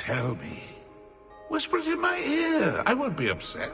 Tell me. Whisper it in my ear. I won't be upset.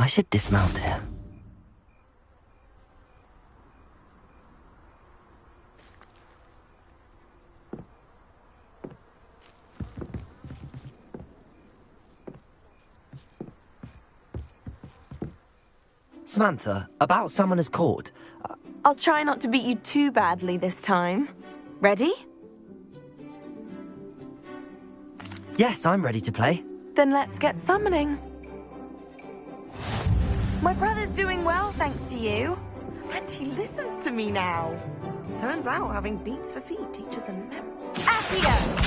should dismount here. Samantha, about Summoner's Court. I'll try not to beat you too badly this time. Ready? Yes, I'm ready to play. Then let's get summoning. My brother's doing well, thanks to you. And he listens to me now. Turns out having beats for feet teaches him Accio!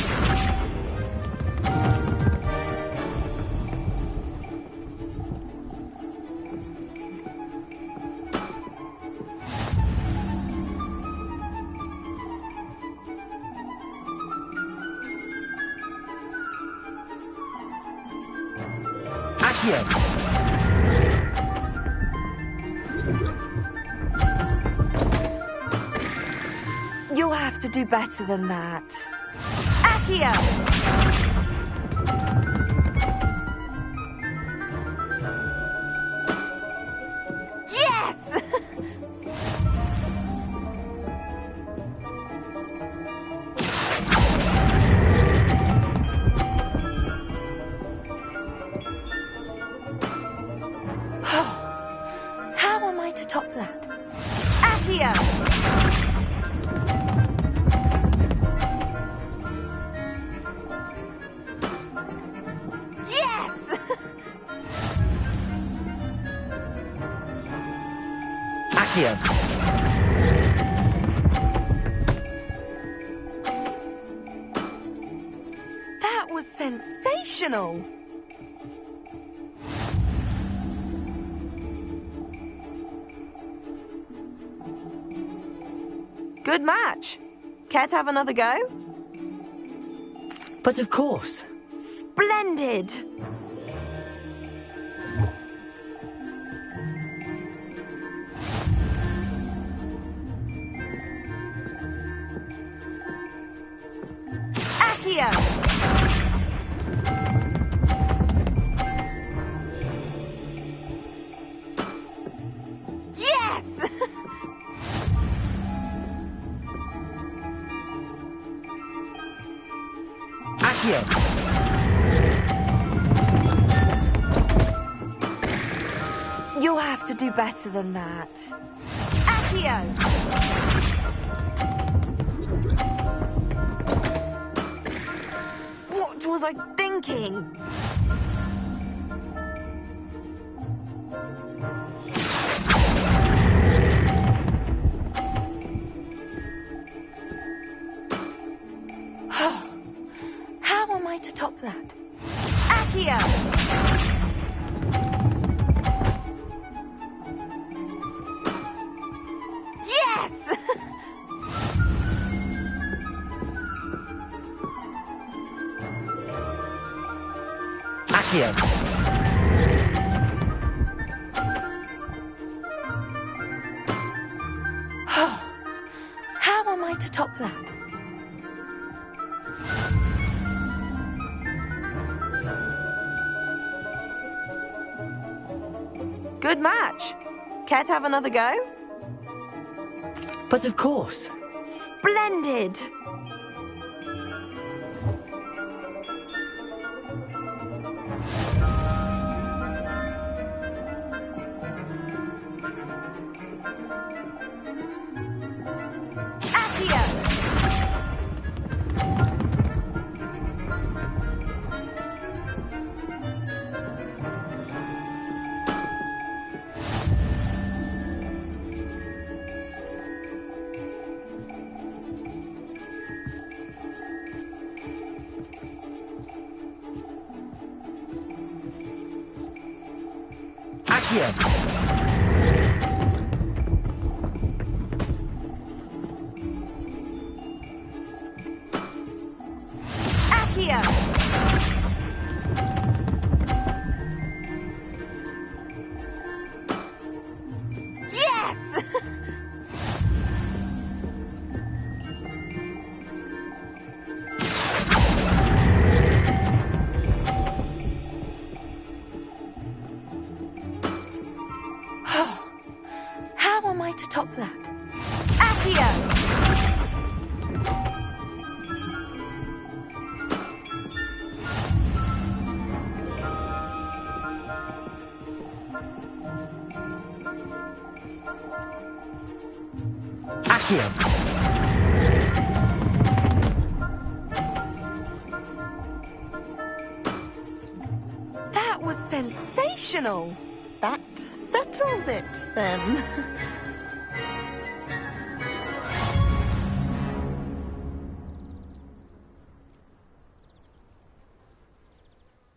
You'll have to do better than that. Accio! Yes! How am I to top that? Accio! Yes! Accio! That was sensational! Good match. Care to have another go? But of course. Splendid! Accio! Yes! Accio! You'll have to do better than that. Accio! What was I thinking? How am I to top that? Accio! Yes! Accio! How am I to top that? Good match. Care to have another go? But of course. Splendid! Accio! Accio! Accio! Yes! Accio. That was sensational. That settles it, then.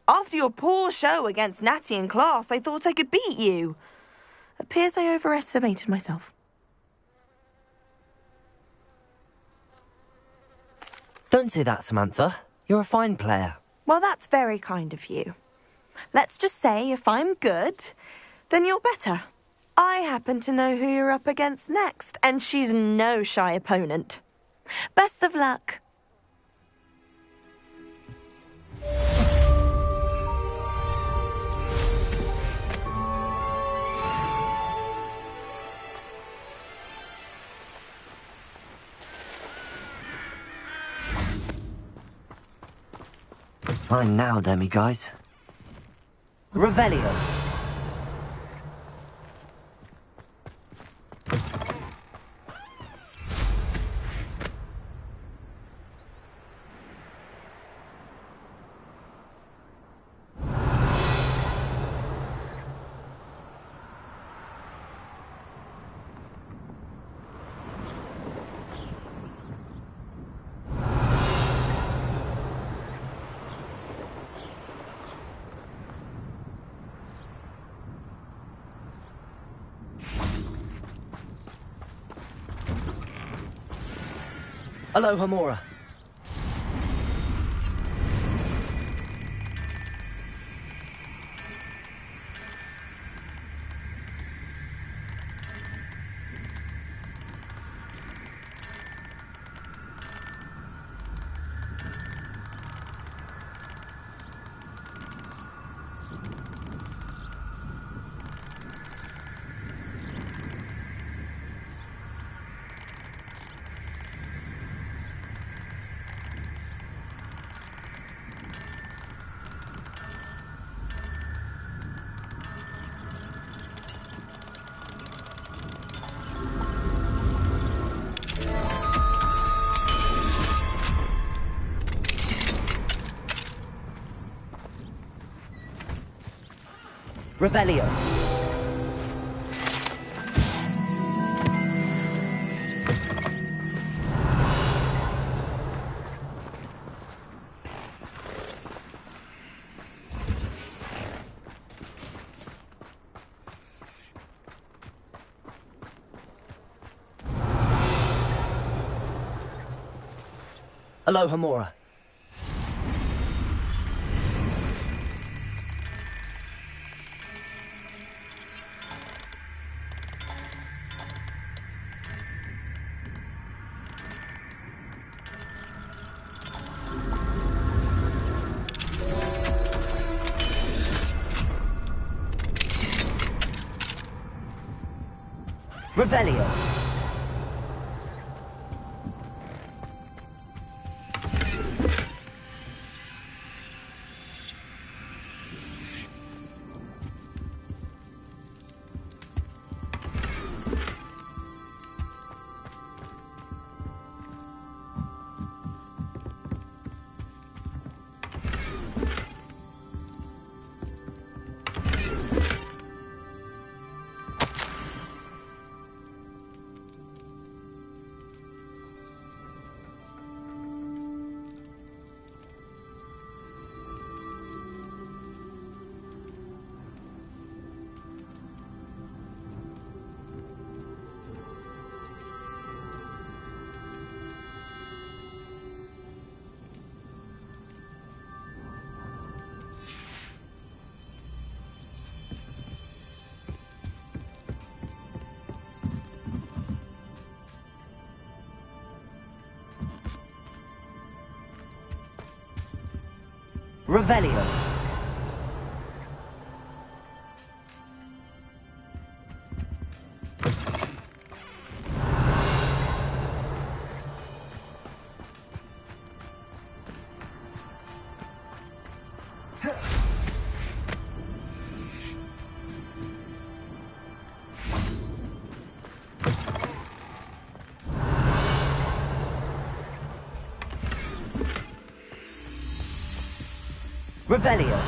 After your poor show against Natty in class, I thought I could beat you. Appears I overestimated myself. Don't say that, Samantha. You're a fine player. Well, that's very kind of you. Let's just say if I'm good, then you're better. I happen to know who you're up against next, and she's no shy opponent. Best of luck. Fine now, demi-guys. Revelio. Aloha Mora. Revelio. Aloha Mora. Revelio. Revelio. Revelio.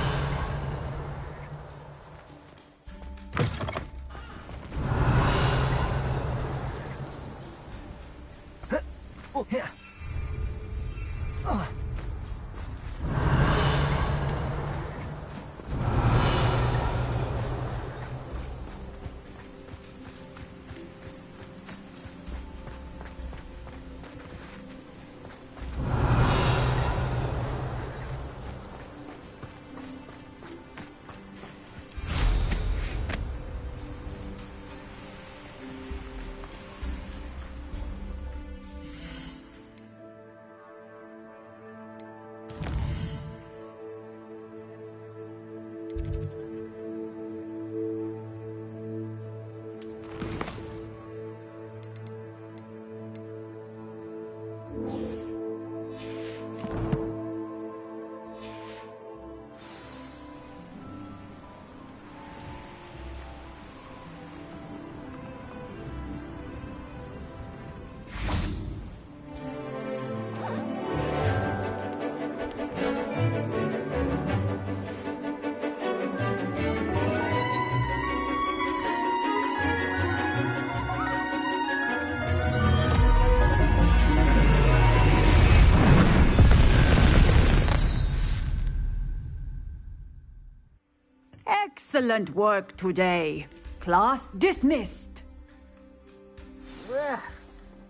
Excellent work today. Class dismissed.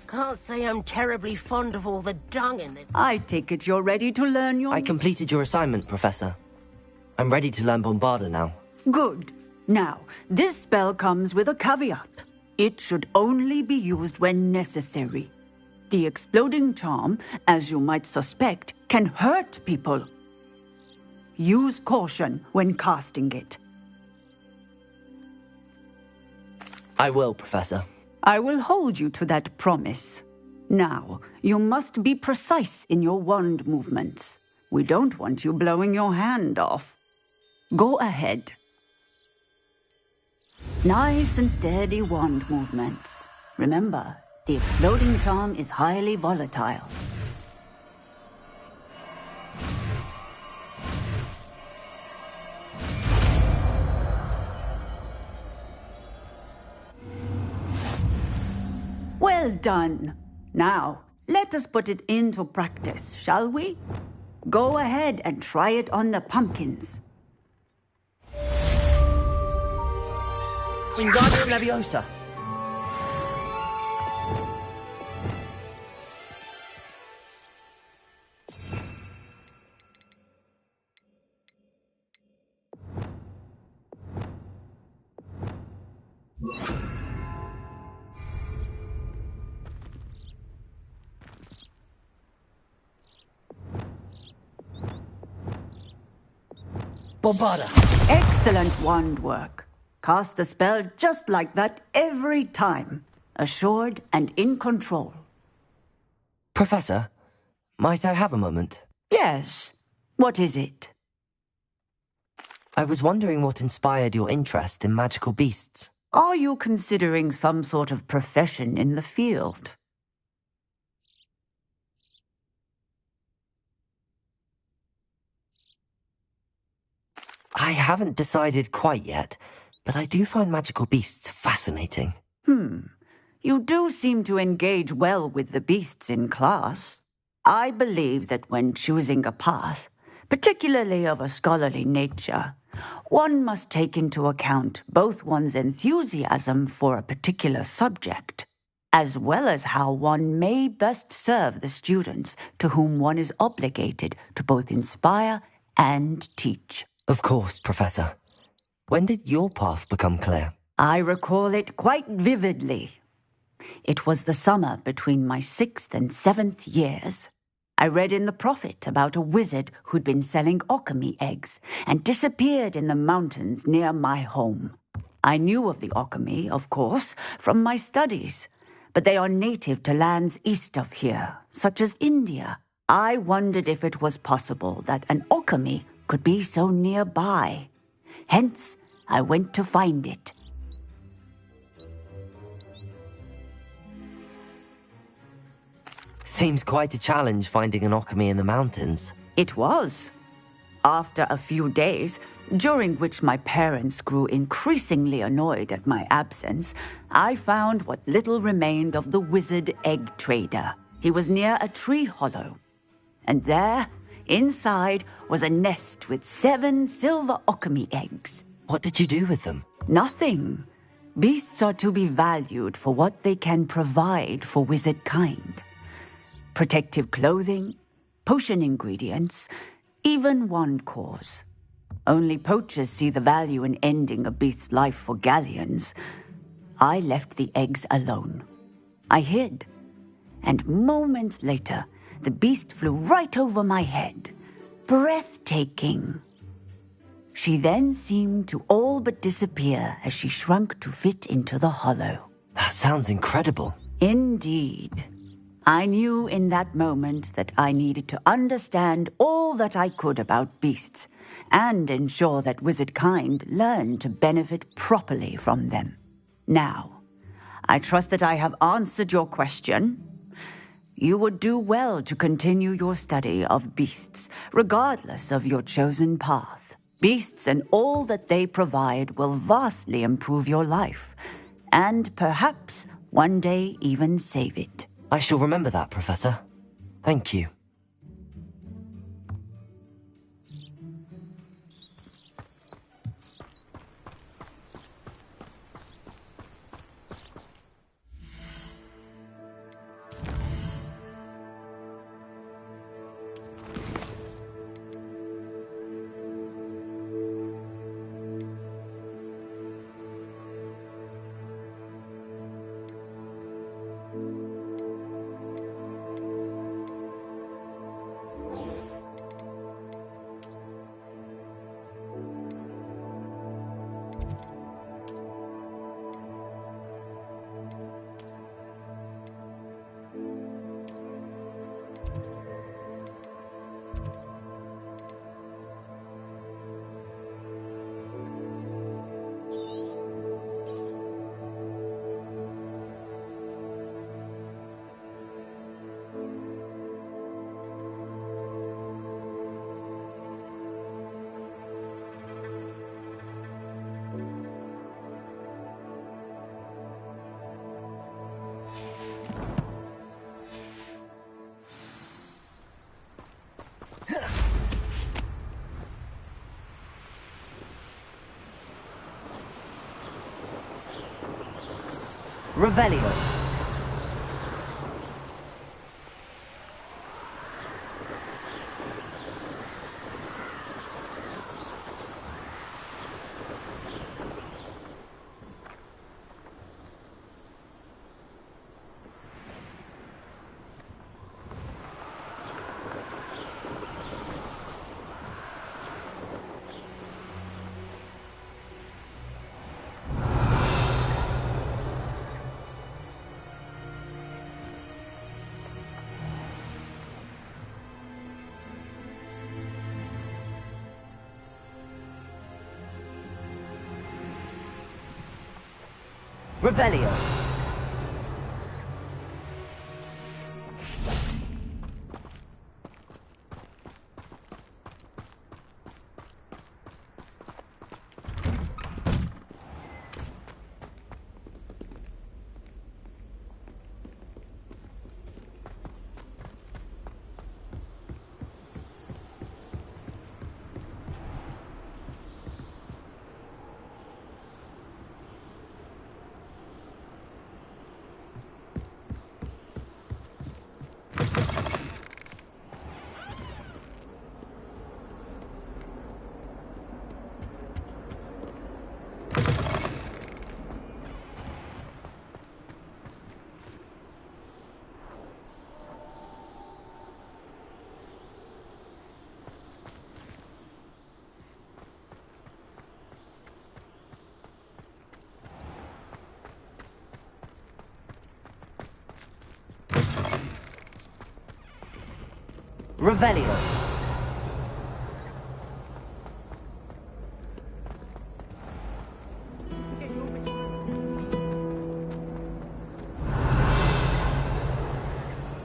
Can't say I'm terribly fond of all the dung in this. I take it you're ready to learn your... I completed your assignment, Professor. I'm ready to learn Bombarda now. Good. Now, this spell comes with a caveat. It should only be used when necessary. The exploding charm, as you might suspect, can hurt people. Use caution when casting it. I will, Professor. I will hold you to that promise. Now, you must be precise in your wand movements. We don't want you blowing your hand off. Go ahead. Nice and steady wand movements. Remember, the exploding charm is highly volatile. Well done. Now, let us put it into practice, shall we? Go ahead and try it on the pumpkins. Wingardium Leviosa. Bombarda. Excellent wand work. Cast the spell just like that every time. Assured and in control. Professor, might I have a moment? Yes. What is it? I was wondering what inspired your interest in magical beasts. Are you considering some sort of profession in the field? I haven't decided quite yet, but I do find magical beasts fascinating. You do seem to engage well with the beasts in class. I believe that when choosing a path, particularly of a scholarly nature, one must take into account both one's enthusiasm for a particular subject, as well as how one may best serve the students to whom one is obligated to both inspire and teach. Of course, Professor. When did your path become clear? I recall it quite vividly. It was the summer between my 6th and 7th years. I read in the Prophet about a wizard who'd been selling alchemy eggs and disappeared in the mountains near my home. I knew of the alchemy, of course, from my studies, but they are native to lands east of here, such as India. I wondered if it was possible that an alchemy could be so nearby. Hence, I went to find it. Seems quite a challenge finding an alchemy in the mountains. It was. After a few days, during which my parents grew increasingly annoyed at my absence, I found what little remained of the wizard egg trader. He was near a tree hollow, and there, inside, was a nest with 7 silver alchemy eggs. What did you do with them? Nothing. Beasts are to be valued for what they can provide for wizard kind. Protective clothing, potion ingredients, even wand cores. Only poachers see the value in ending a beast's life for galleons. I left the eggs alone. I hid, and moments later, the beast flew right over my head. Breathtaking. She then seemed to all but disappear as she shrunk to fit into the hollow. That sounds incredible. Indeed. I knew in that moment that I needed to understand all that I could about beasts and ensure that wizard kind learned to benefit properly from them. Now, I trust that I have answered your question. You would do well to continue your study of beasts, regardless of your chosen path. Beasts and all that they provide will vastly improve your life, and perhaps one day even save it. I shall remember that, Professor. Thank you. Revelio. Revelio. Revelio.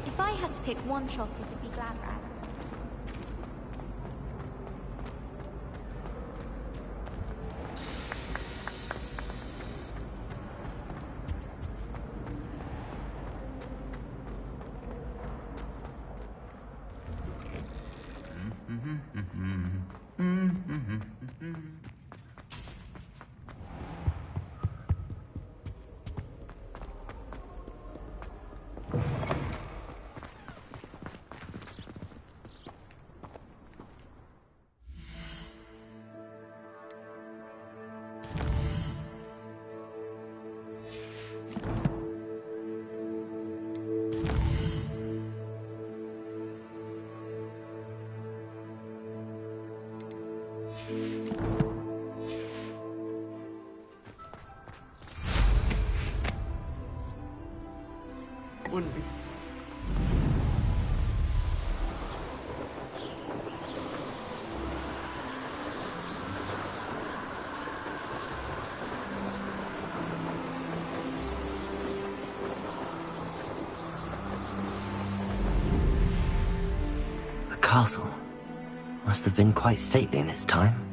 If I had to pick one chocolate, it'd be Glad Rags. Wouldn't be. The castle must have been quite stately in its time.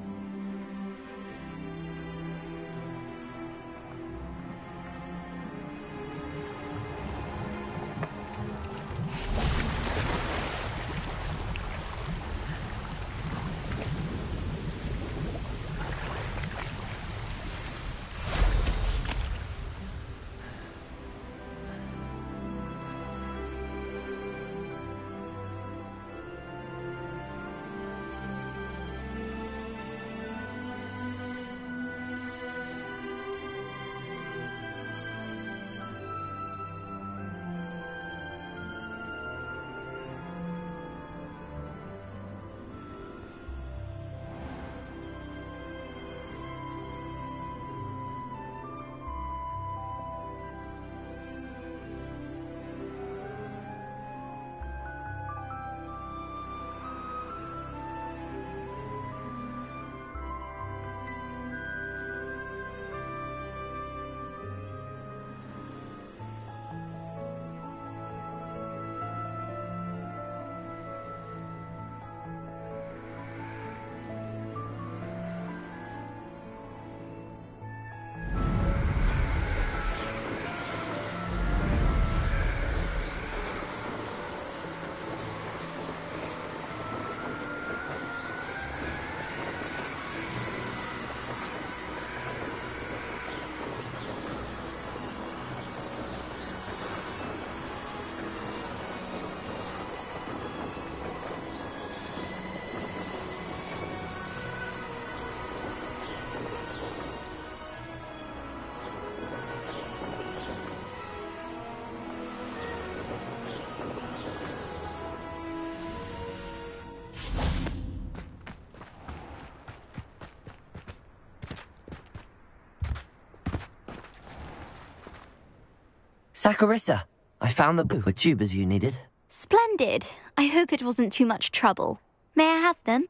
Saccharissa, I found the with tubers you needed. Splendid. I hope it wasn't too much trouble. May I have them?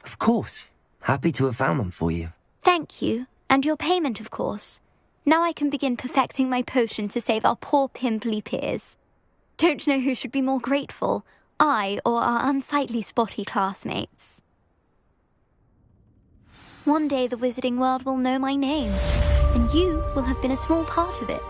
Of course. Happy to have found them for you. Thank you. And your payment, of course. Now I can begin perfecting my potion to save our poor pimply peers. Don't know who should be more grateful, I or our unsightly spotty classmates. One day the wizarding world will know my name, and you will have been a small part of it.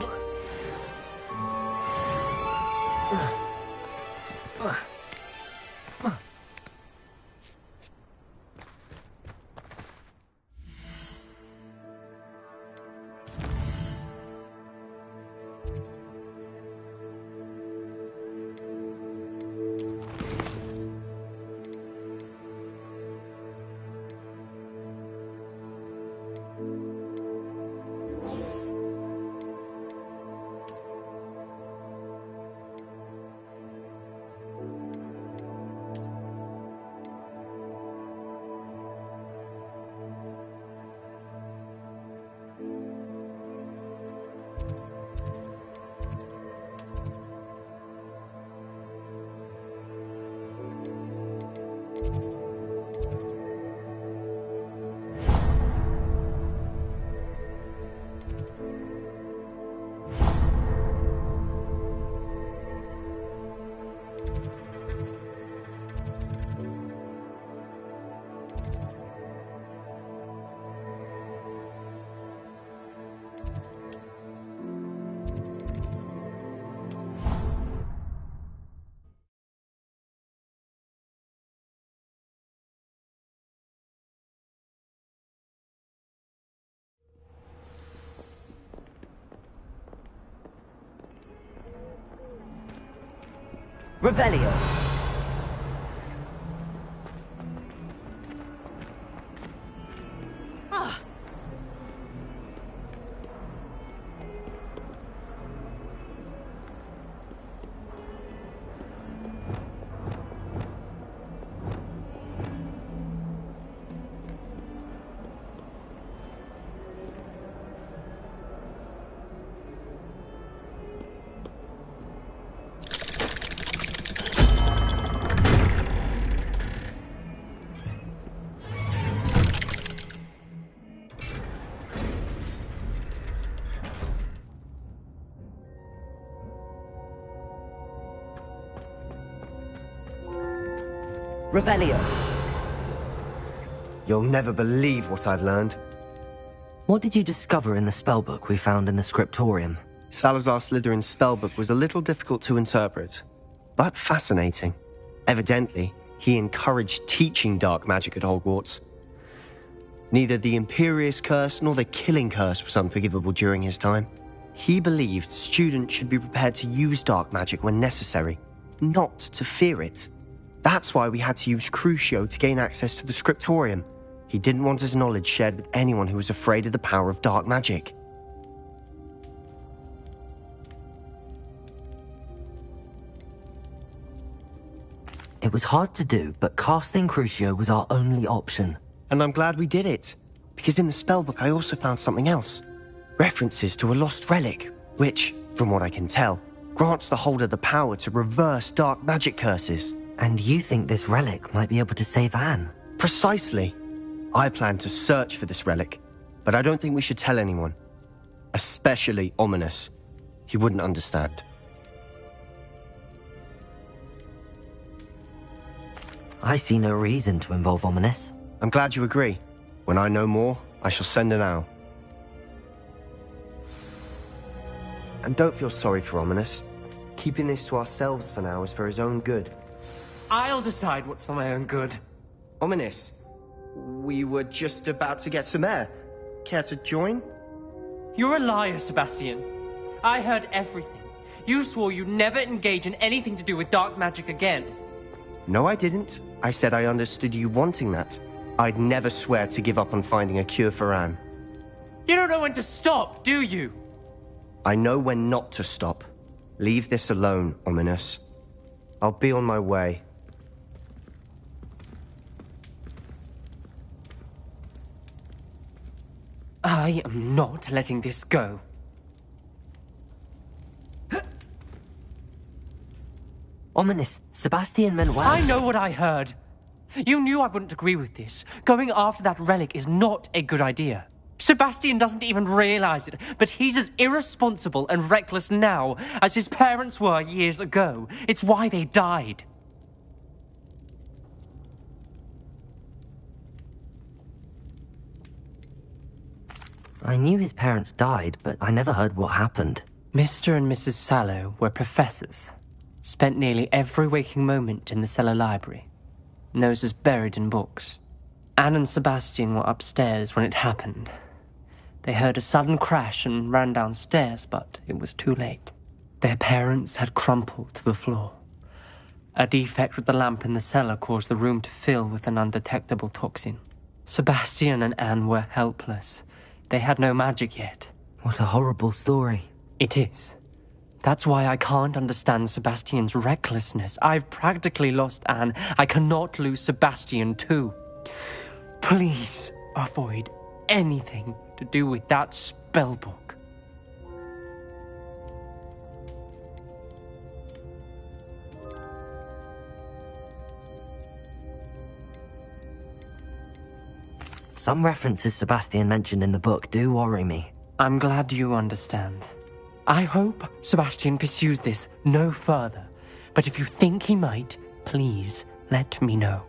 Revelio. Revelio. You'll never believe what I've learned. What did you discover in the spellbook we found in the scriptorium? Salazar Slytherin's spellbook was a little difficult to interpret, but fascinating. Evidently, he encouraged teaching dark magic at Hogwarts. Neither the Imperious Curse nor the Killing Curse was unforgivable during his time. He believed students should be prepared to use dark magic when necessary, not to fear it. That's why we had to use Crucio to gain access to the scriptorium. He didn't want his knowledge shared with anyone who was afraid of the power of dark magic. It was hard to do, but casting Crucio was our only option. And I'm glad we did it, because in the spellbook I also found something else. References to a lost relic, which, from what I can tell, grants the holder the power to reverse dark magic curses. And you think this relic might be able to save Anne? Precisely. I plan to search for this relic, but I don't think we should tell anyone. Especially Ominous. He wouldn't understand. I see no reason to involve Ominous. I'm glad you agree. When I know more, I shall send an owl. And don't feel sorry for Ominous. Keeping this to ourselves for now is for his own good. I'll decide what's for my own good. Ominous, we were just about to get some air. Care to join? You're a liar, Sebastian. I heard everything. You swore you'd never engage in anything to do with dark magic again. No, I didn't. I said I understood you wanting that. I'd never swear to give up on finding a cure for Anne. You don't know when to stop, do you? I know when not to stop. Leave this alone, Ominous. I'll be on my way. I am not letting this go. Ominous, Sebastian meant well. I know what I heard. You knew I wouldn't agree with this. Going after that relic is not a good idea. Sebastian doesn't even realize it, but he's as irresponsible and reckless now as his parents were years ago. It's why they died. I knew his parents died, but I never heard what happened. Mr. and Mrs. Sallow were professors. Spent nearly every waking moment in the cellar library. Noses buried in books. Anne and Sebastian were upstairs when it happened. They heard a sudden crash and ran downstairs, but it was too late. Their parents had crumpled to the floor. A defect with the lamp in the cellar caused the room to fill with an undetectable toxin. Sebastian and Anne were helpless. They had no magic yet. What a horrible story. It is. That's why I can't understand Sebastian's recklessness. I've practically lost Anne. I cannot lose Sebastian too. Please avoid anything to do with that spellbook. Some references Sebastian mentioned in the book do worry me. I'm glad you understand. I hope Sebastian pursues this no further, but if you think he might, please let me know.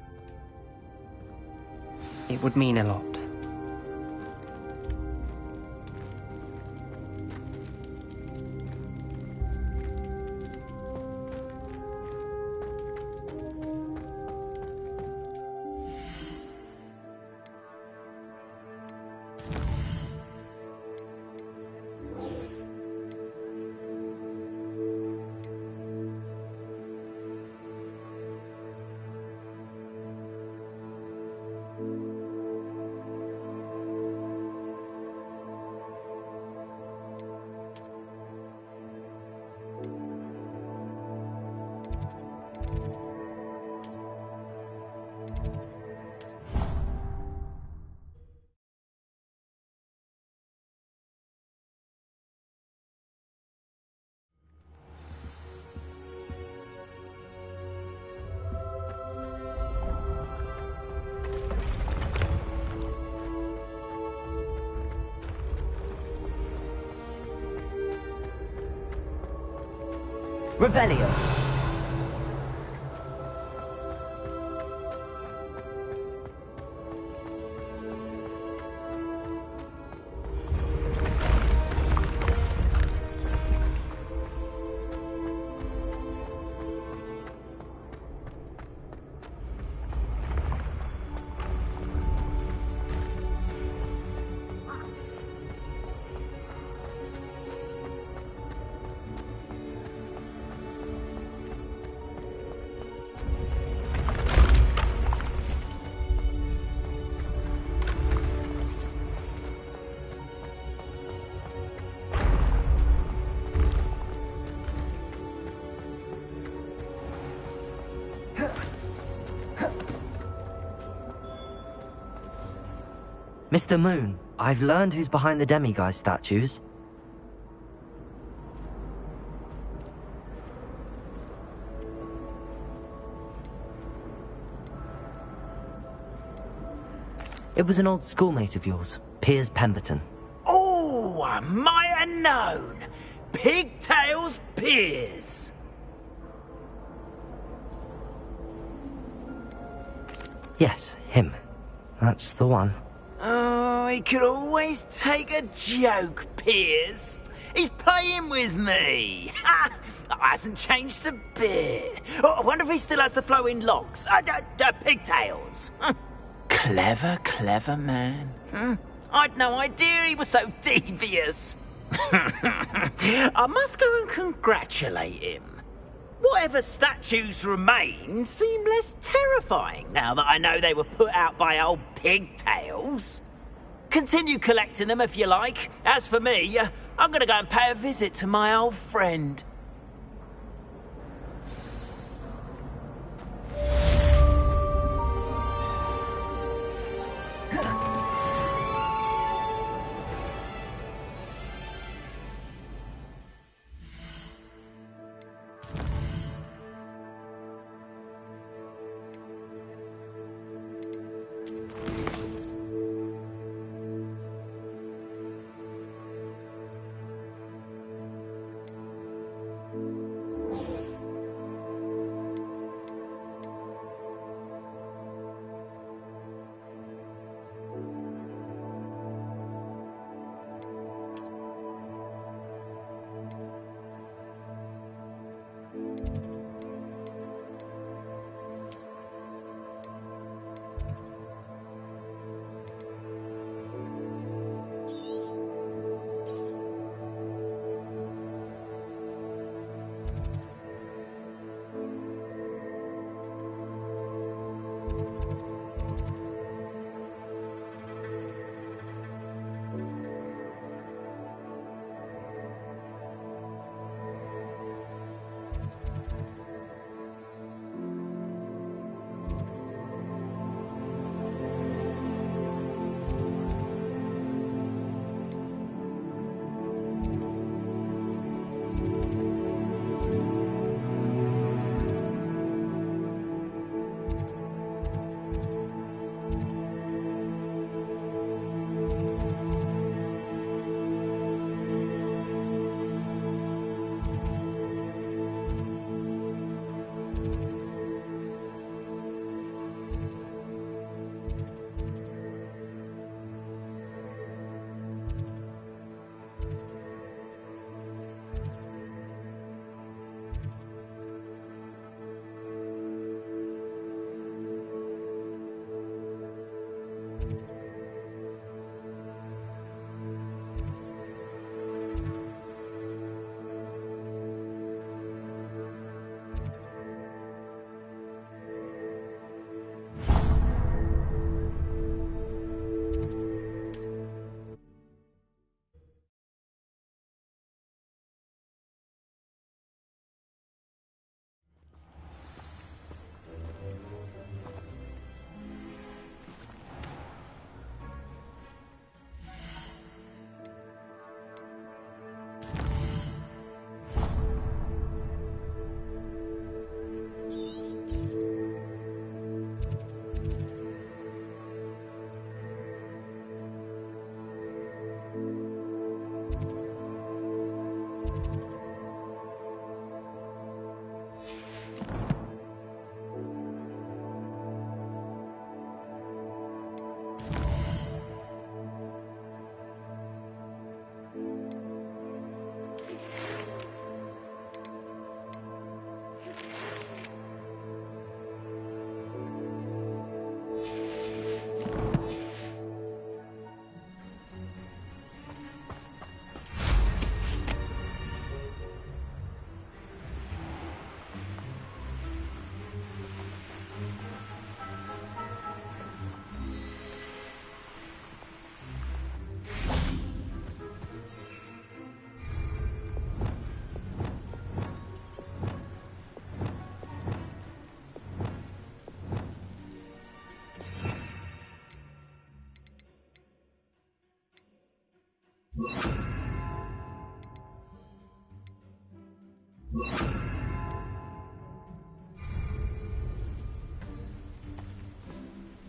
It would mean a lot. Revelio. Mr. Moon, I've learned who's behind the demiguise statues. It was an old schoolmate of yours, Piers Pemberton. Oh, I might have known. Pigtails Piers. Yes, him. That's the one. Oh, he could always take a joke, Piers. He's playing with me. Hasn't changed a bit. I wonder if he still has the flowing locks. Pigtails. Clever, clever man. I'd no idea he was so devious. I must go and congratulate him. Whatever statues remain seem less terrifying now that I know they were put out by old pigtails. Continue collecting them if you like. As for me, I'm going to go and pay a visit to my old friend.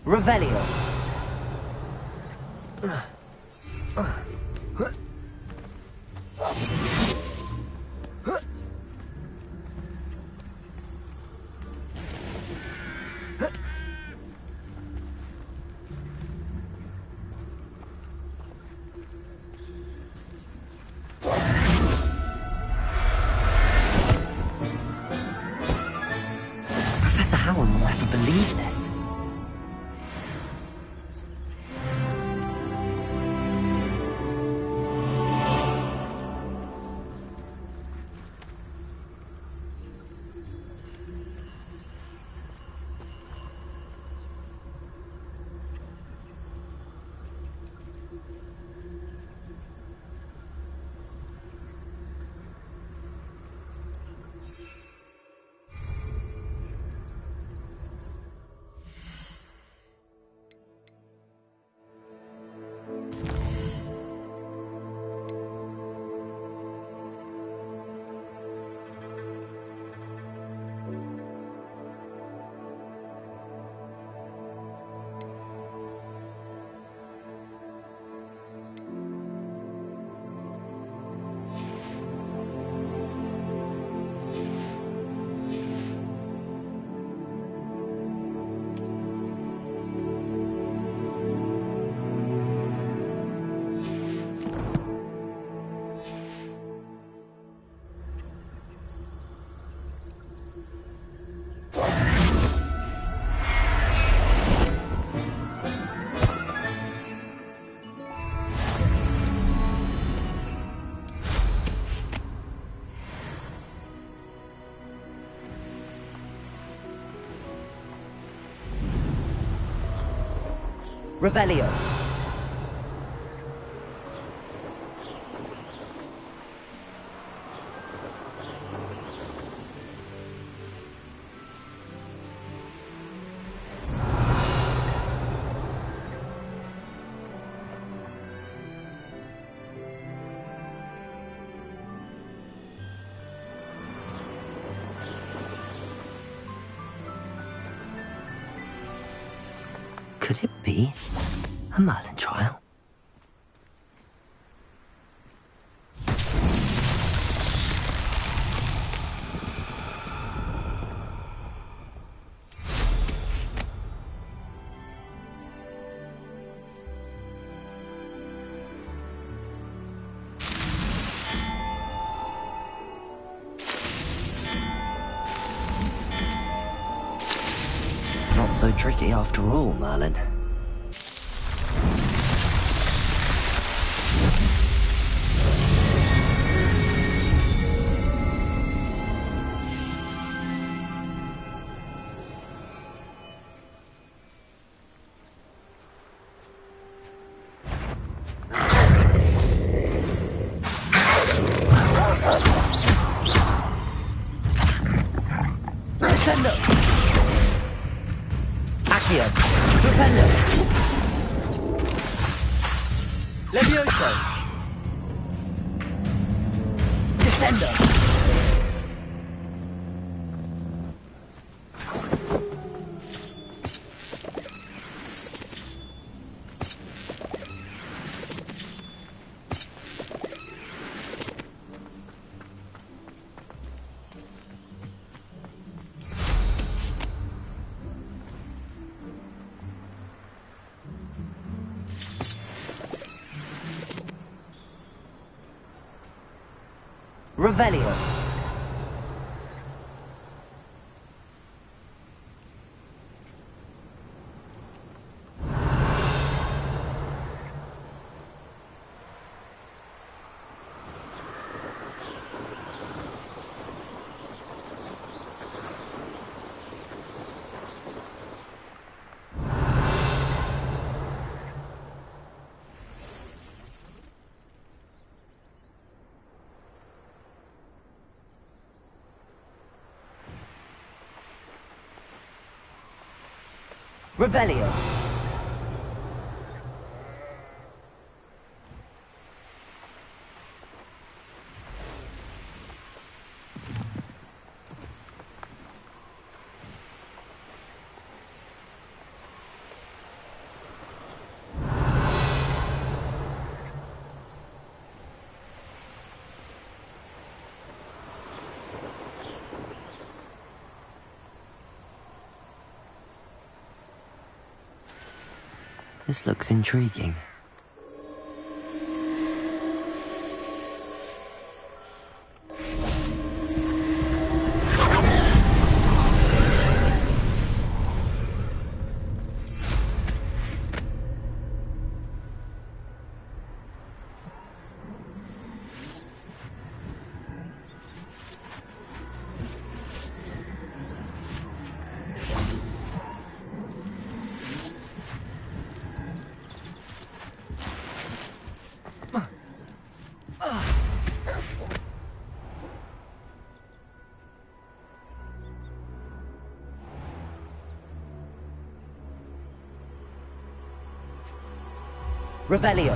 Revelio. Professor Howard will never believe this. Revelio. Could it be a Merlin trial? Not so tricky after all, Merlin. Revelio. Revelio. This looks intriguing. Revelio.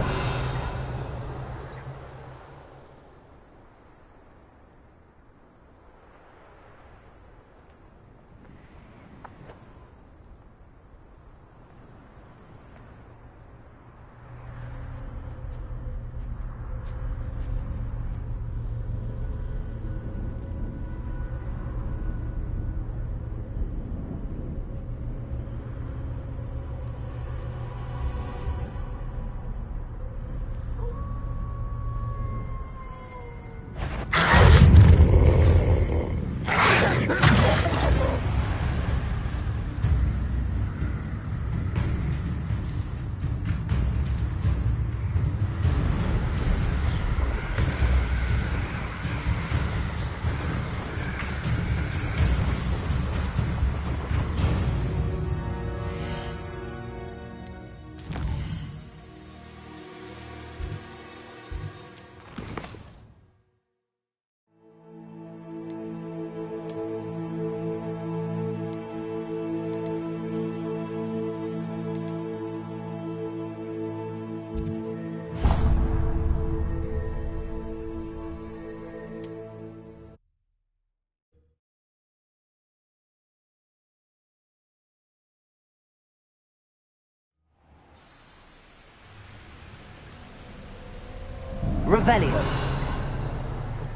Revelio.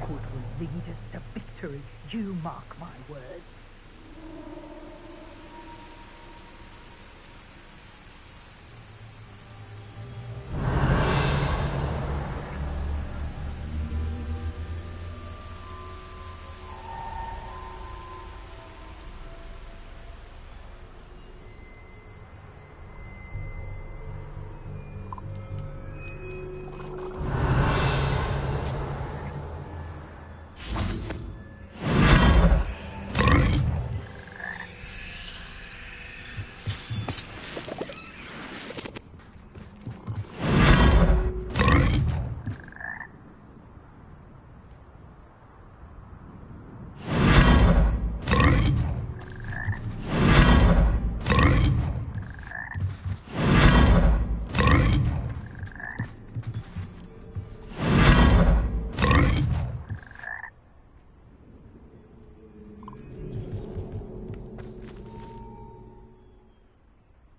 Good will lead us to victory. You mark my words.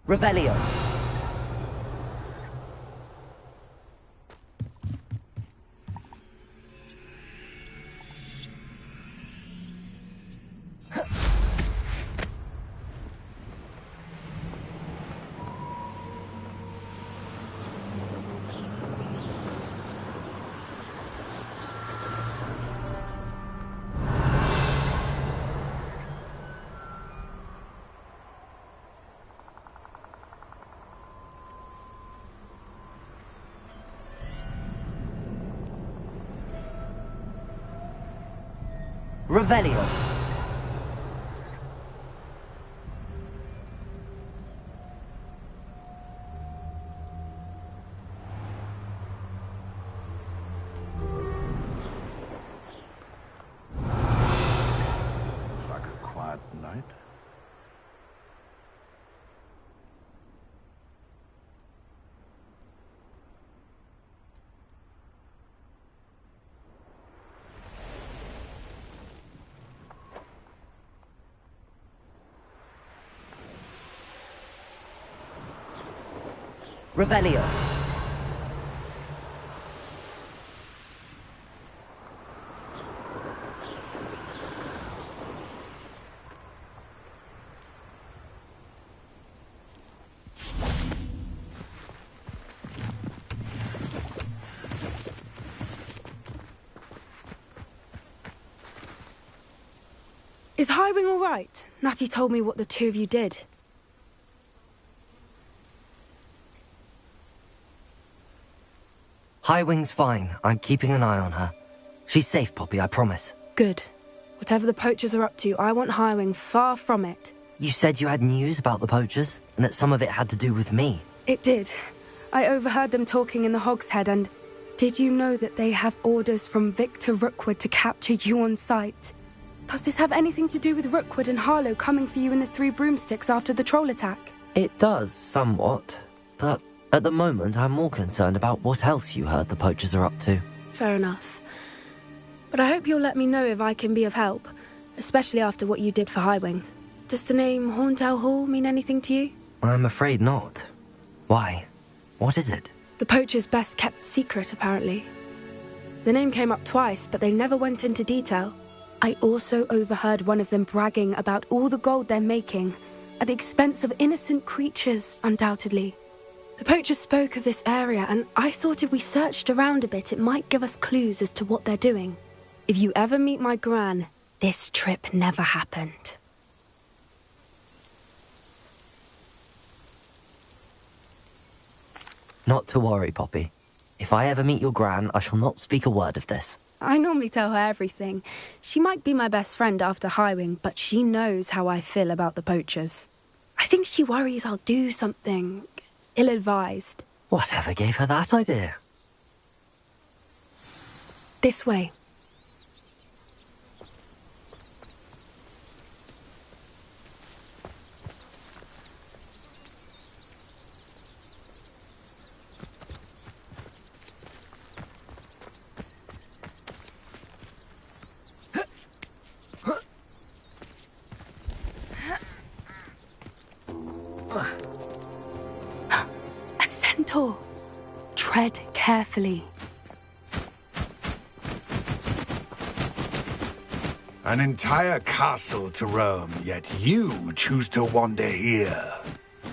Revelio. Revelio. Like a quiet night. Revelio. Is Highwing all right? Natty told me what the two of you did. Highwing's fine. I'm keeping an eye on her. She's safe, Poppy, I promise. Good. Whatever the poachers are up to, I want Highwing far from it. You said you had news about the poachers, and that some of it had to do with me. It did. I overheard them talking in the Hogshead, and did you know that they have orders from Victor Rookwood to capture you on sight? Does this have anything to do with Rookwood and Harlow coming for you in the Three Broomsticks after the troll attack? It does, somewhat. But at the moment, I'm more concerned about what else you heard the poachers are up to. Fair enough. But I hope you'll let me know if I can be of help, especially after what you did for Highwing. Does the name Horntail Hall mean anything to you? I'm afraid not. Why? What is it? The poachers' best-kept secret, apparently. The name came up twice, but they never went into detail. I also overheard one of them bragging about all the gold they're making, at the expense of innocent creatures, undoubtedly. The poachers spoke of this area, and I thought if we searched around a bit, it might give us clues as to what they're doing. If you ever meet my gran, this trip never happened. Not to worry, Poppy. If I ever meet your gran, I shall not speak a word of this. I normally tell her everything. She might be my best friend after Highwing, but she knows how I feel about the poachers. I think she worries I'll do something ill-advised. Whatever gave her that idea? This way. A centaur. Tread carefully. An entire castle to roam, yet you choose to wander here.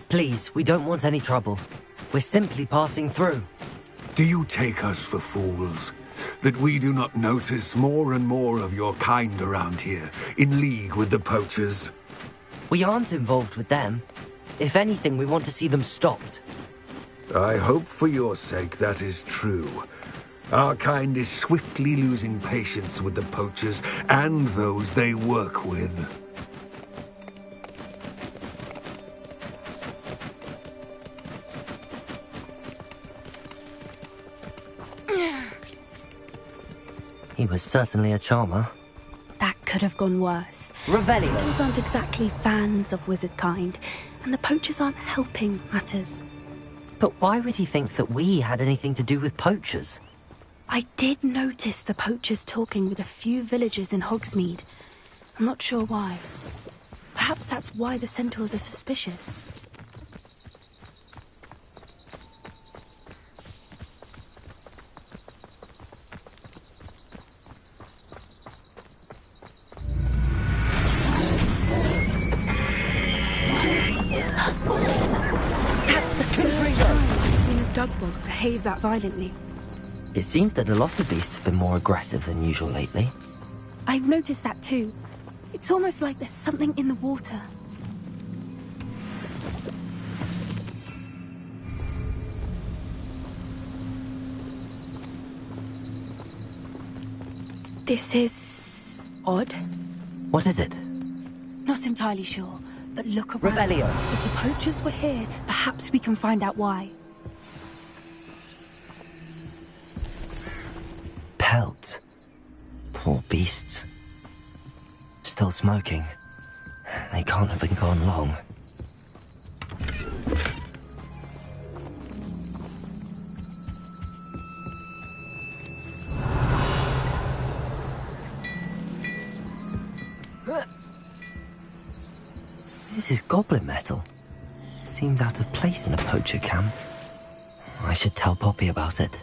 Please, we don't want any trouble. We're simply passing through. Do you take us for fools? That we do not notice more and more of your kind around here, in league with the poachers? We aren't involved with them. If anything, we want to see them stopped. I hope for your sake that is true. Our kind is swiftly losing patience with the poachers and those they work with. He was certainly a charmer. That could have gone worse. Revelio. Those aren't exactly fans of wizard kind, and the poachers aren't helping matters. But why would he think that we had anything to do with poachers? I did notice the poachers talking with a few villagers in Hogsmeade. I'm not sure why. Perhaps that's why the centaurs are suspicious. That's the third time I've seen a dugbog behave that violently. It seems that a lot of beasts have been more aggressive than usual lately. I've noticed that too. It's almost like there's something in the water. This is odd. What is it? Not entirely sure, but look around. Revelio. If the poachers were here, perhaps we can find out why. Pelt. Poor beasts. Still smoking. They can't have been gone long. This is goblin metal. Seems out of place in a poacher camp. I should tell Poppy about it.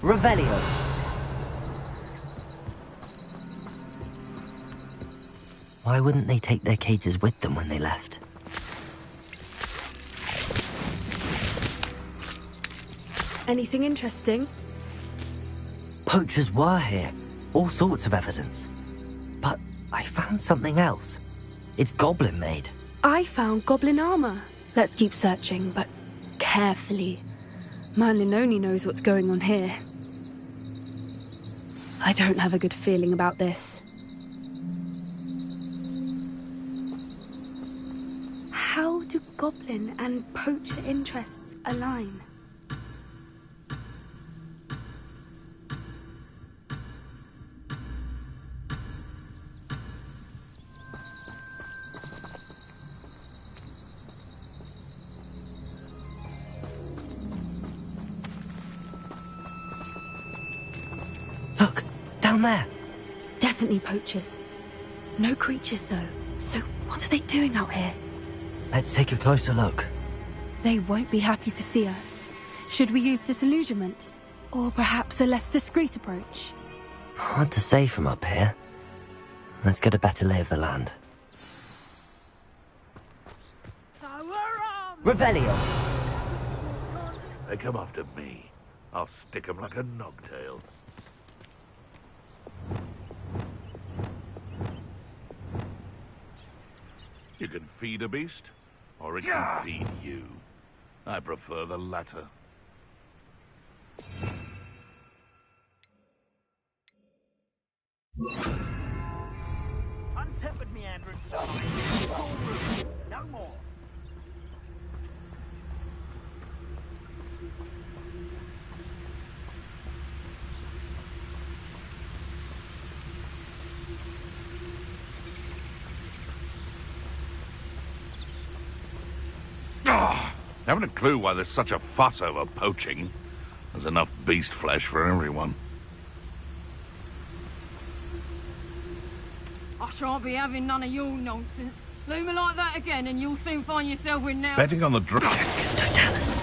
Revelio. Why wouldn't they take their cages with them when they left? Anything interesting? Poachers were here. All sorts of evidence. But I found something else. It's goblin-made. I found goblin armor. Let's keep searching, but carefully. Merlin only knows what's going on here. I don't have a good feeling about this. How do goblin and poacher interests align? Look, down there. Definitely poachers. No creatures, though. So what are they doing out here? Let's take a closer look. They won't be happy to see us. Should we use disillusionment? Or perhaps a less discreet approach? Hard to say from up here. Let's get a better lay of the land. Revelio! They come after me. I'll stick 'em like a nogtail. You can feed a beast, or it can feed you. I prefer the latter. Untempered meandering no more. Haven't a clue why there's such a fuss over poaching. There's enough beast flesh for everyone. I shan't be having none of your nonsense. Leave me like that again and you'll soon find yourself in now. Betting on the draw. Totalis.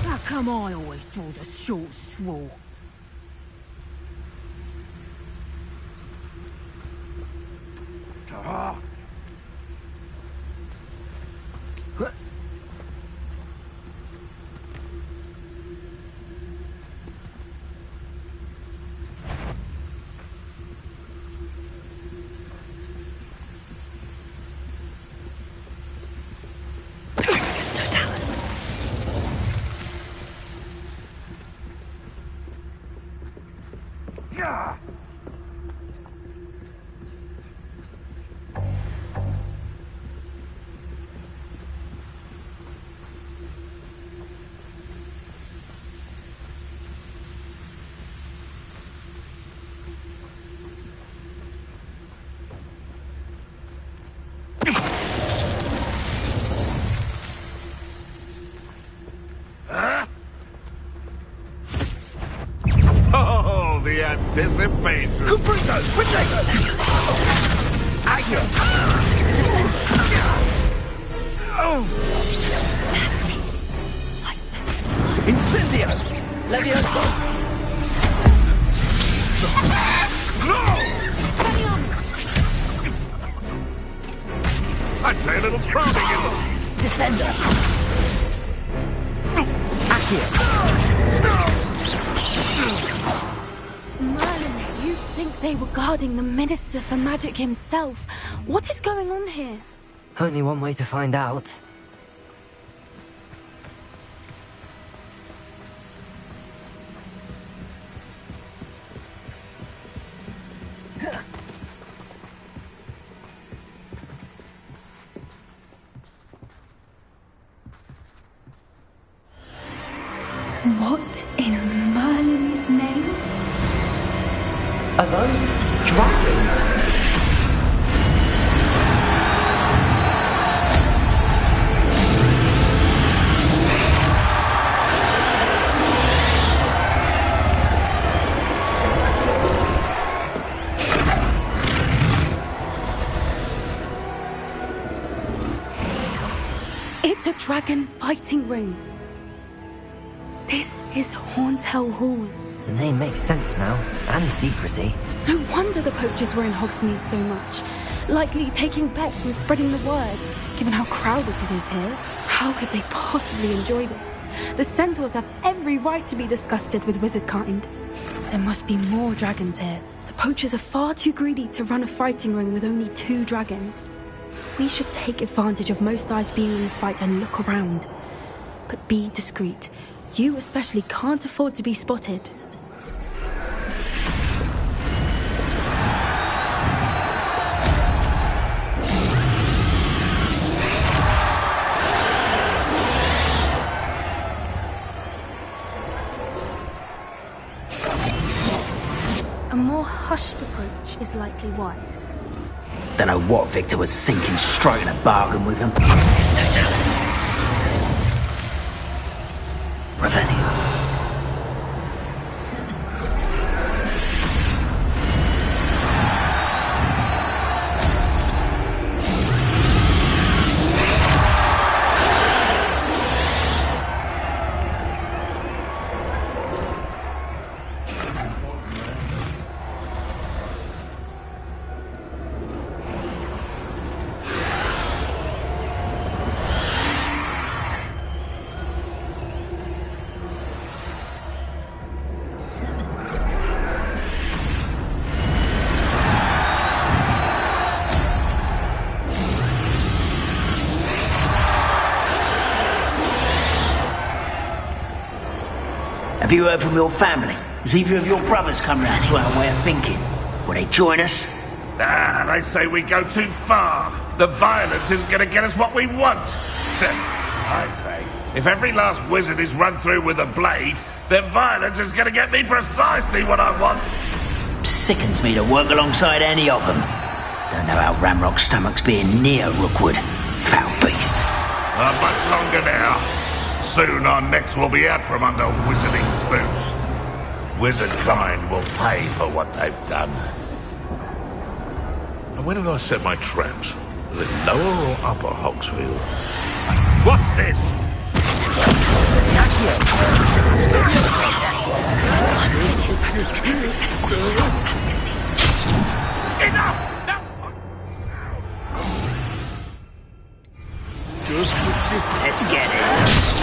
How come I always draw the short straw? Totalis. Oh, the anticipation! Cuprizo! Windago! Accio! Descend! Oh! That's it. I bet it's the one. Incendio! Levioso! I'd say a little probing in them. Descender! Accio! Merlin, you'd think they were guarding the Minister for Magic himself. What is going on here? Only one way to find out. What in Merlin's name? Are those dragons? dragon fighting ring. This is Horntail Hall. The name makes sense now, and the secrecy. No wonder the poachers were in Hogsmeade so much. Likely taking bets and spreading the word. Given how crowded it is here, how could they possibly enjoy this? The centaurs have every right to be disgusted with wizard kind. There must be more dragons here. The poachers are far too greedy to run a fighting ring with only 2 dragons. We should take advantage of most eyes being in the fight and look around. But be discreet. You especially can't afford to be spotted. Yes, a more hushed approach is likely wise. Don't know what Victor was thinking, striking a bargain with him. It's totality. Revelio. Have you heard from your family? Has either of your brothers come round to our way of thinking? Will they join us? Ah, they say we go too far. The violence isn't going to get us what we want. I say, if every last wizard is run through with a blade, then violence is going to get me precisely what I want. Sickens me to work alongside any of them. Don't know how Ramrock's stomach's being near Rookwood. Foul beast. Not much longer now. Soon our necks will be out from under wizarding boots. Wizard kind will pay for what they've done. And where did I set my traps? Was it lower or upper Hogsfield? What's this? Enough! Let's get this.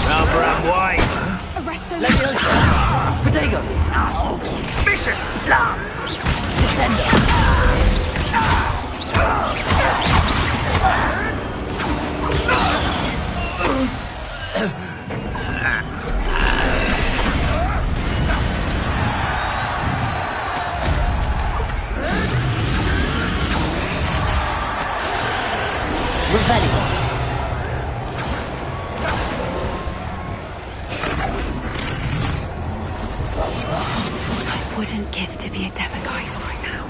Rubber and white. Arrest him. Protego. Vicious plants. Descender. Revelio. What I wouldn't give to be a demiguise right now.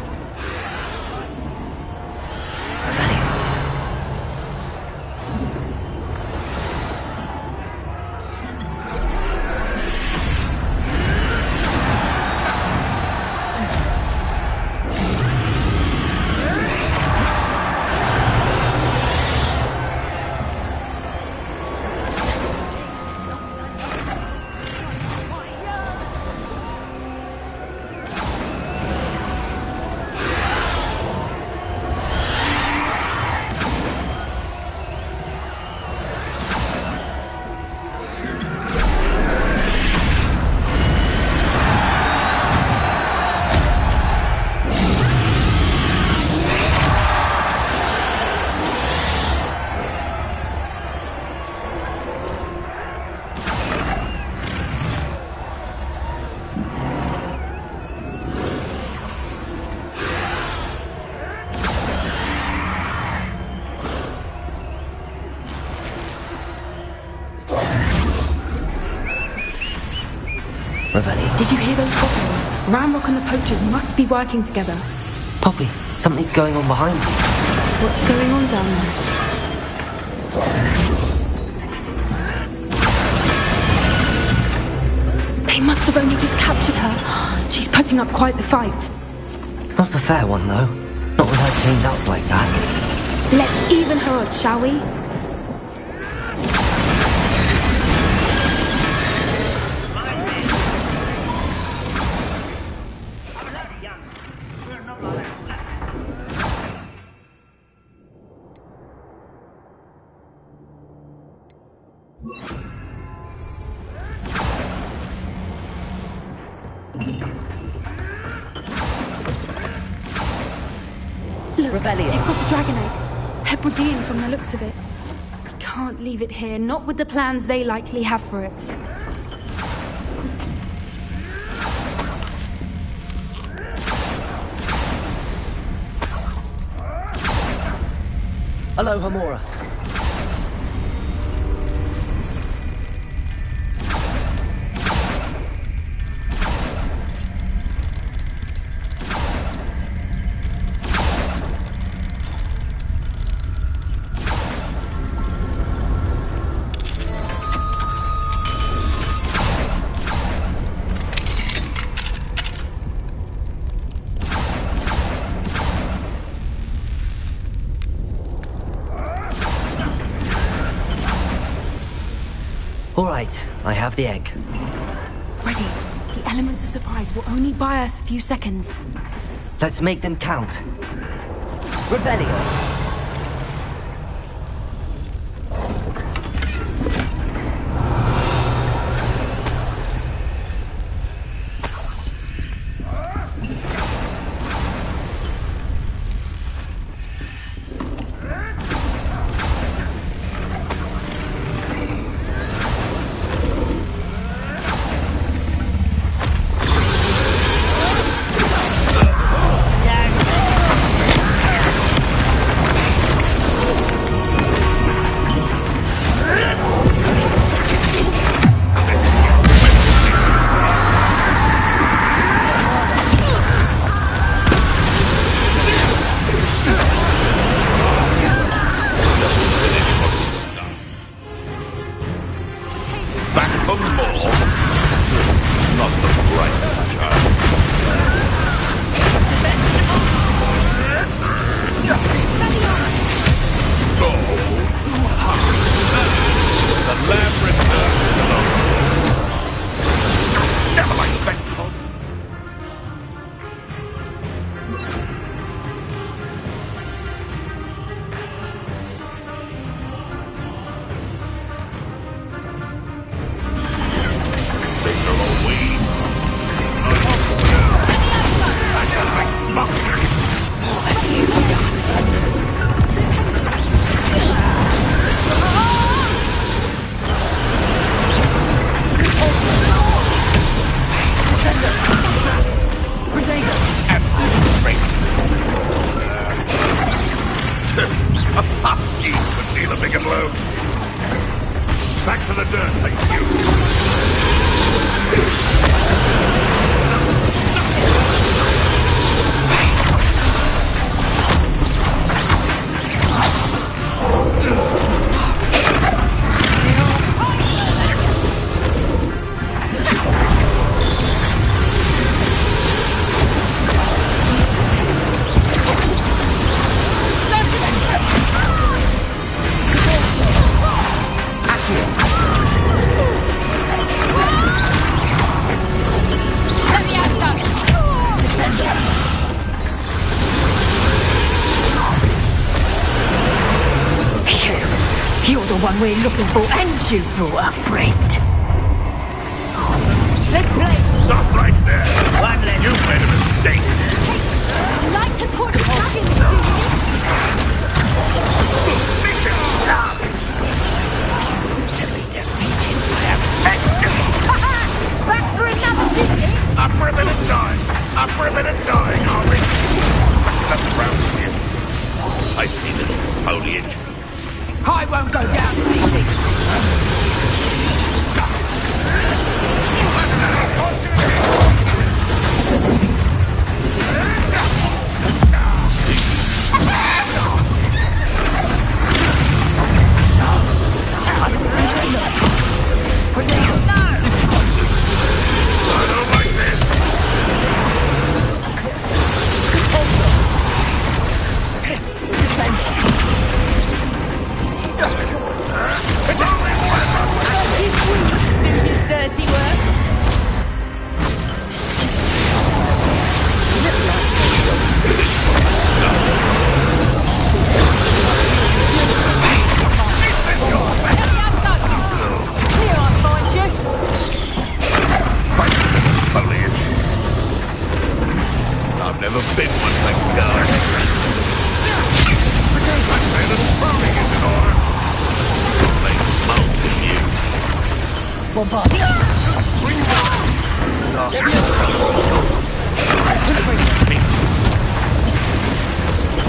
Revelio. Did you hear those goblins? Ramrock and the poachers must be working together. Poppy, something's going on behind you. What's going on down there? They must have only just captured her. She's putting up quite the fight. Not a fair one, though. Not with her chained up like that. Let's even her odds, shall we? Look, Rebellion. they've got a dragon egg. Hebridean from the looks of it. We can't leave it here, not with the plans they likely have for it. Hello, Hamura. All right, I have the egg. Ready. The element of surprise will only buy us a few seconds. Let's make them count. Rebellion! One we're looking for, and you brought a friend. Let's play. Stop right there. You made a mistake. Like to torch dragons, This is nuts. To be defeated by a back for another ticket. Up for a bit of dying. Up for a bit of dying, are we? Let the round here. Tasty little foliage. I won't go down easy.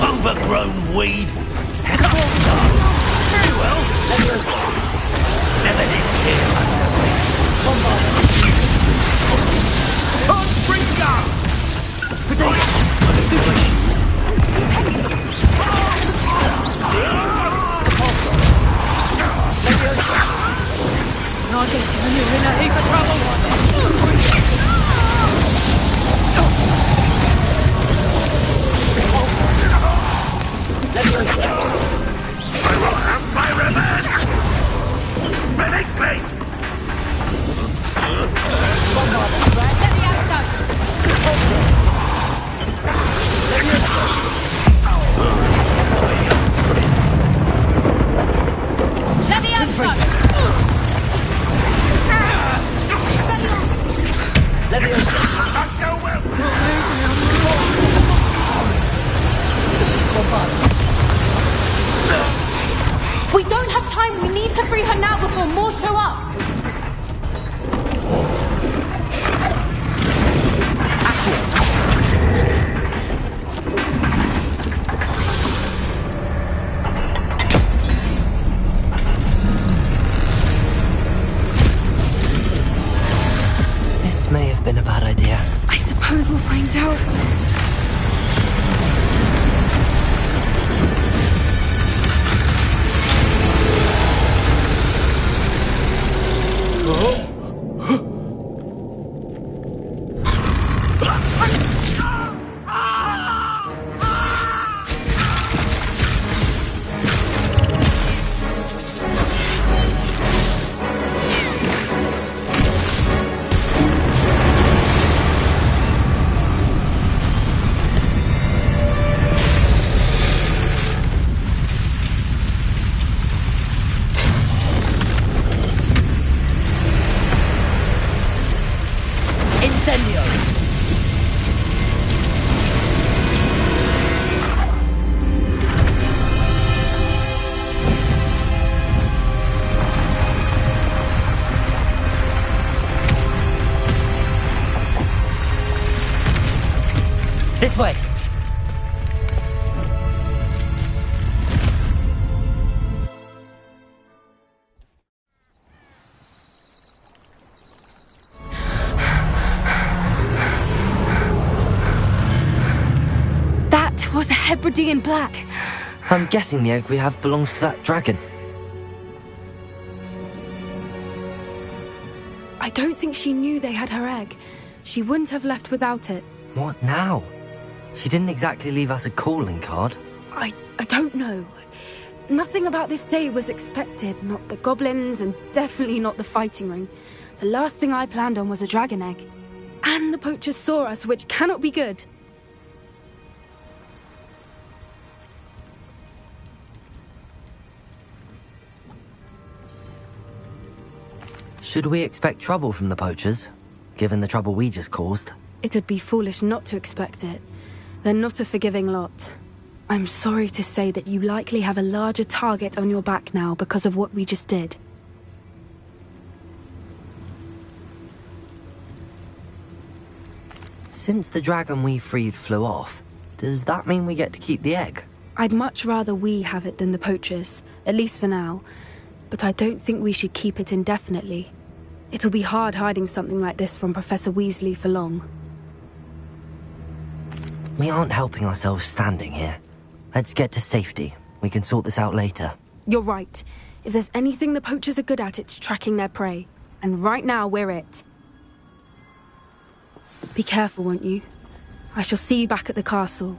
Overgrown weed. Very well. Never did care under Not getting you in a heap of trouble. I will have my revenge! Release me! We don't have time. We need to free her now before more show up. This may have been a bad idea. I suppose we'll find out. This way! That was a Hebridean black. I'm guessing the egg we have belongs to that dragon. I don't think she knew they had her egg. She wouldn't have left without it. What now? She didn't exactly leave us a calling card. I don't know. Nothing about this day was expected. Not the goblins, and definitely not the fighting ring. The last thing I planned on was a dragon egg. And the poachers saw us, which cannot be good. Should we expect trouble from the poachers, given the trouble we just caused? It'd be foolish not to expect it. They're not a forgiving lot. I'm sorry to say that you likely have a larger target on your back now because of what we just did. Since the dragon we freed flew off, does that mean we get to keep the egg? I'd much rather we have it than the poachers, at least for now. But I don't think we should keep it indefinitely. It'll be hard hiding something like this from Professor Weasley for long. We aren't helping ourselves standing here. Let's get to safety. We can sort this out later. You're right. If there's anything the poachers are good at, it's tracking their prey. And right now, we're it. Be careful, won't you? I shall see you back at the castle.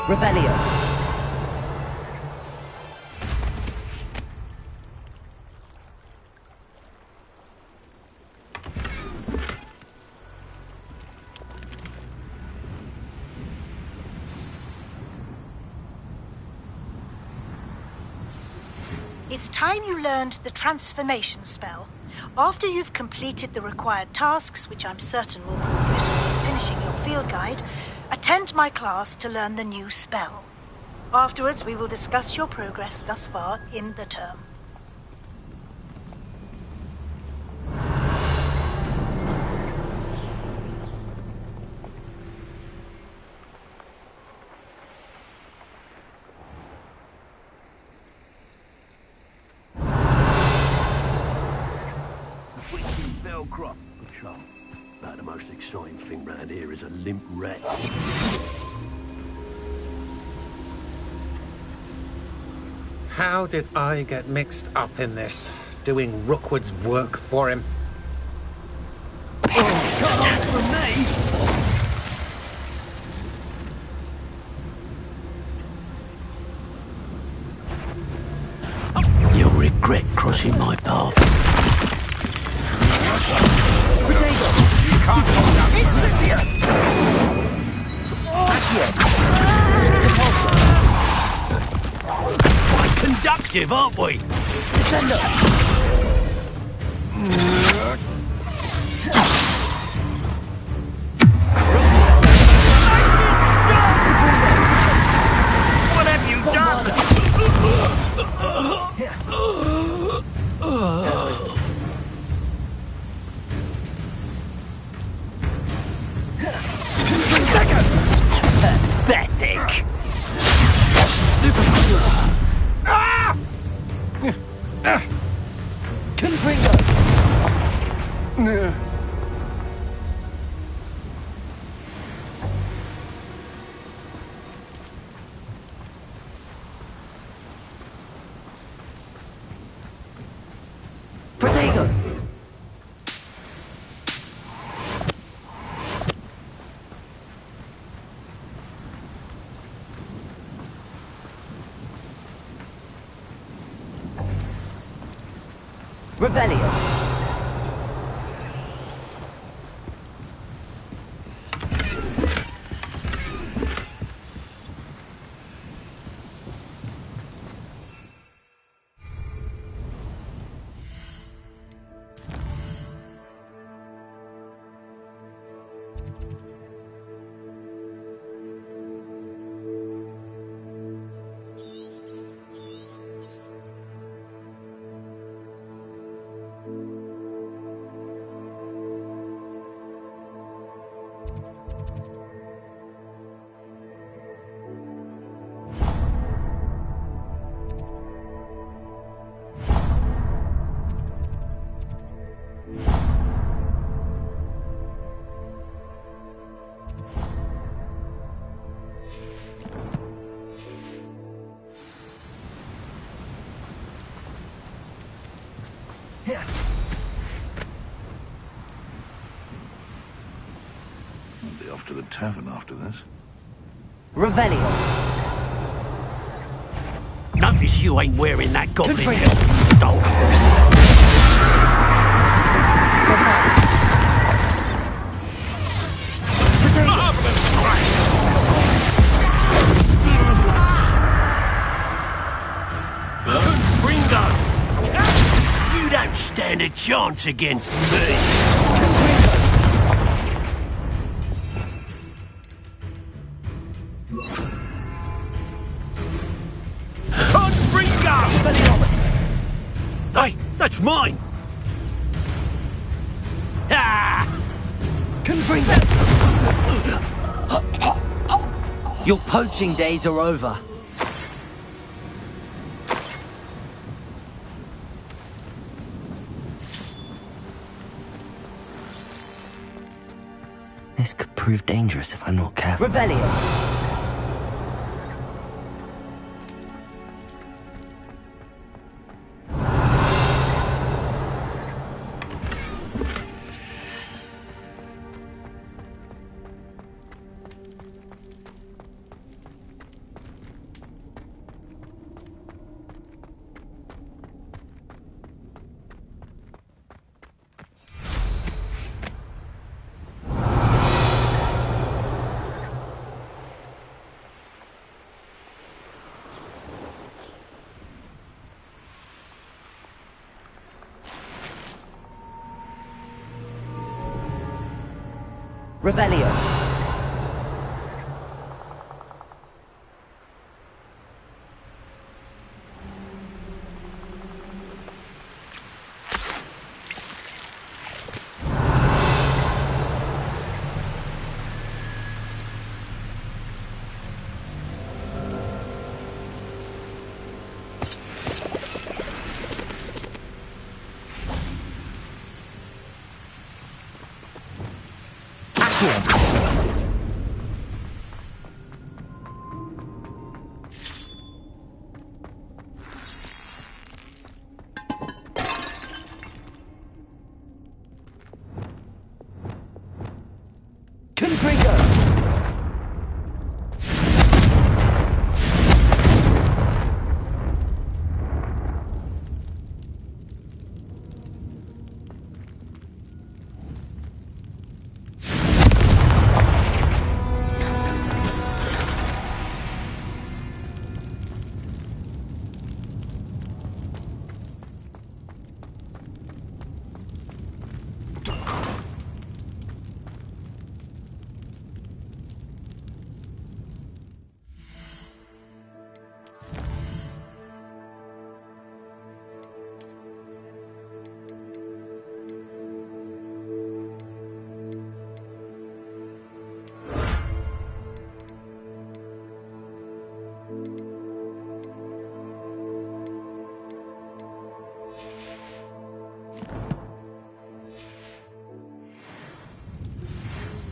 Revelio. It's time you learned the transformation spell. After you've completed the required tasks, which I'm certain will prove useful in finishing your field guide, attend my class to learn the new spell. Afterwards, we will discuss your progress thus far in the term. Crop patrol. About the most exciting thing round here is a limp rat. How did I get mixed up in this? Doing Rookwood's work for him? You'll regret crossing my path. You can't hold up. It's here. Quite conductive, aren't we? Descender. What have you done? Pathetic. Confringo. Protego. Revelio. I'll be off to the tavern after this. Revelio. Notice you ain't wearing that goblin stole. You don't stand a chance against me. Hey, that's mine! Ah! Confringo. Your poaching days are over. This could prove dangerous if I'm not careful. Revelio. Revelio.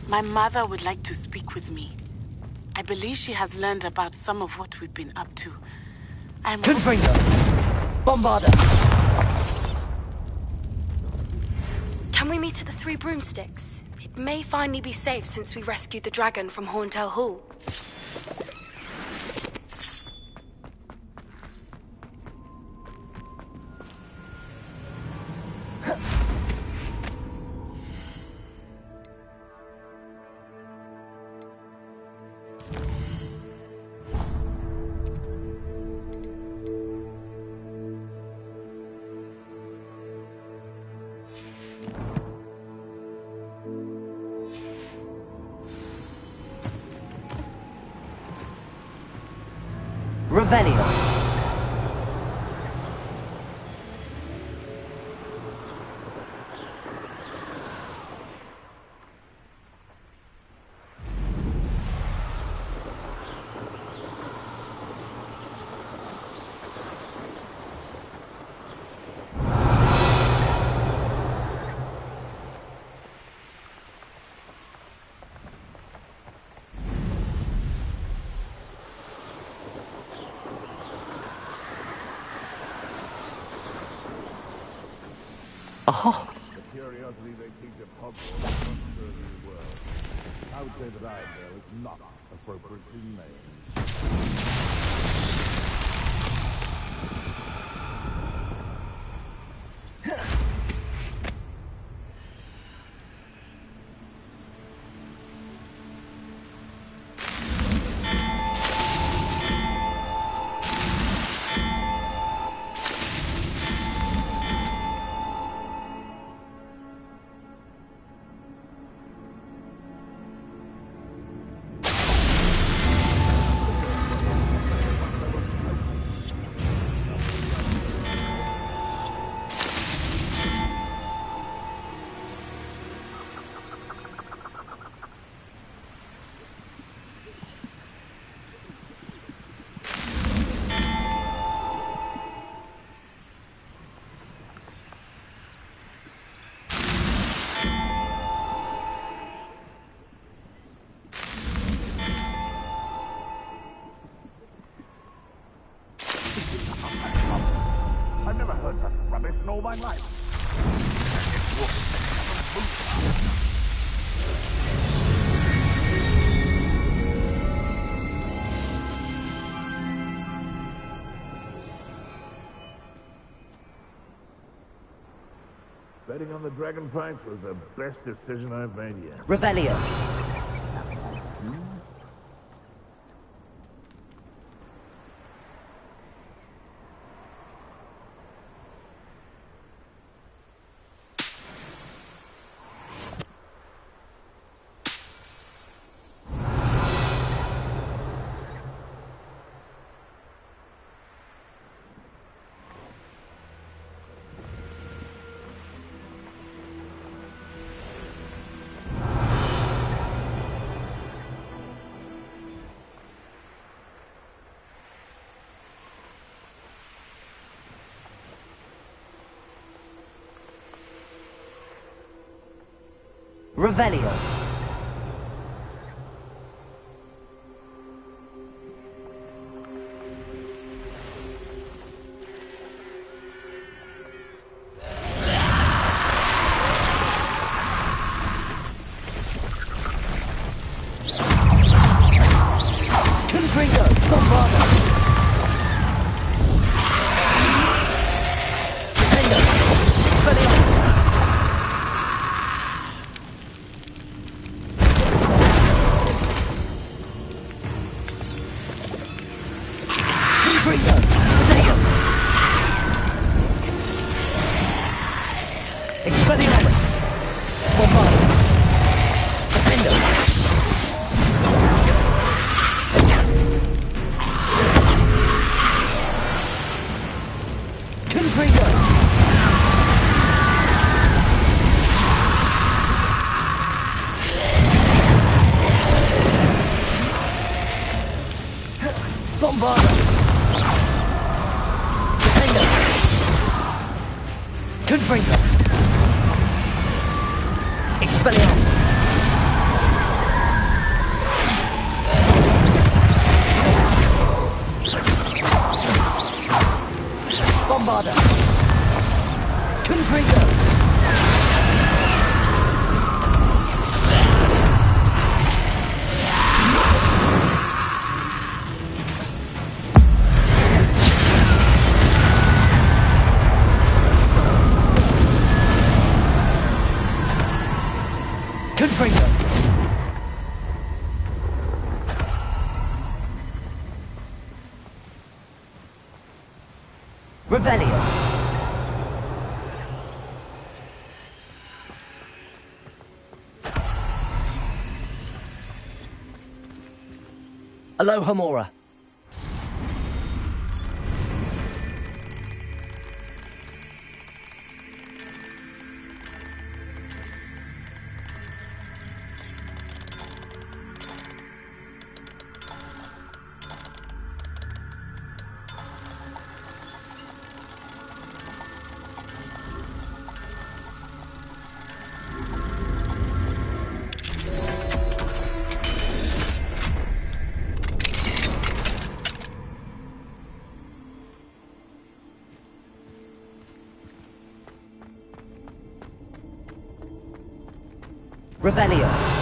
My mother would like to speak with me. I believe she has learned about some of what we've been up to. Confringo! Bombarder! Can we meet at the Three Broomsticks? It may finally be safe since we rescued the dragon from Horntail Hall. Revelio. Oh. The curiosity they teach at Hogwarts is not serving the world. I would say that Iredale is not appropriately named. I've never heard such rubbish in all my life. Betting on the dragon fights was the best decision I've made yet. Revelio. Revelio. Confringo. Bombarda. Defender. Expelliarmus. Confringo. Potato. Expelliarmus. Bombarda. Defender. Confringo. Bombarda. Defender. Confringo. Expelliarmus. Bombarda. Confringo. Confringo. Revelio. Alohomora. Revelio.